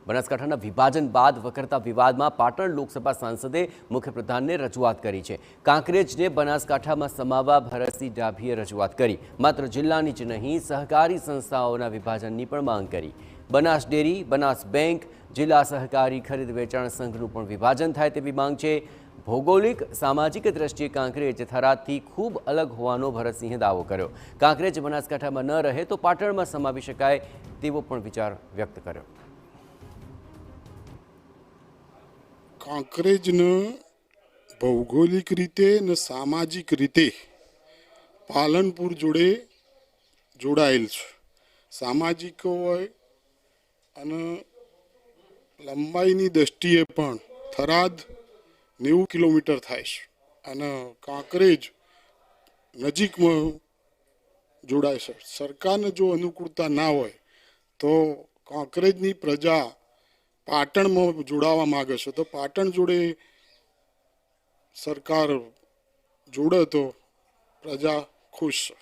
બનાસકાંઠાના વિભાજન બાદ વકરતા વિવાદમાં પાટણ લોકસભા સાંસદે મુખ્યપ્રધાનને રજૂઆત કરી છે। કાંકરેજને બનાસકાંઠામાં સમાવવા ભરતસિંહ ડાભીએ રજૂઆત કરી। માત્ર જિલ્લાની જ નહીં, સહકારી સંસ્થાઓના વિભાજનની પણ માંગ કરી। બનાસ ડેરી, બનાસ બેંક, જિલ્લા સહકારી ખરીદ વેચાણ સંઘનું પણ વિભાજન થાય તેવી માંગ છે। ભૌગોલિક સામાજિક દ્રષ્ટિએ કાંકરેજ થરાદથી ખૂબ અલગ હોવાનો ભરતસિંહે દાવો કર્યો। કાંકરેજ બનાસકાંઠામાં ન રહે તો પાટણમાં સમાવી શકાય તેવો પણ વિચાર વ્યક્ત કર્યો। કાંકરેજને ભૌગોલિક રીતે અને સામાજિક રીતે પાલનપુર જોડે જોડાયેલ છે। સામાજિક હોય અને લંબાઈની દ્રષ્ટિએ પણ થરાદ 90 કિલોમીટર થાય છે અને કાંકરેજ નજીકમાં જોડાય છે। સરકારને જો અનુકૂળતા ના હોય તો કાંકરેજની પ્રજા પાટણમાં જોડાવા માગે છે, તો પાટણ જોડે સરકાર જોડે તો પ્રજા ખુશ છે।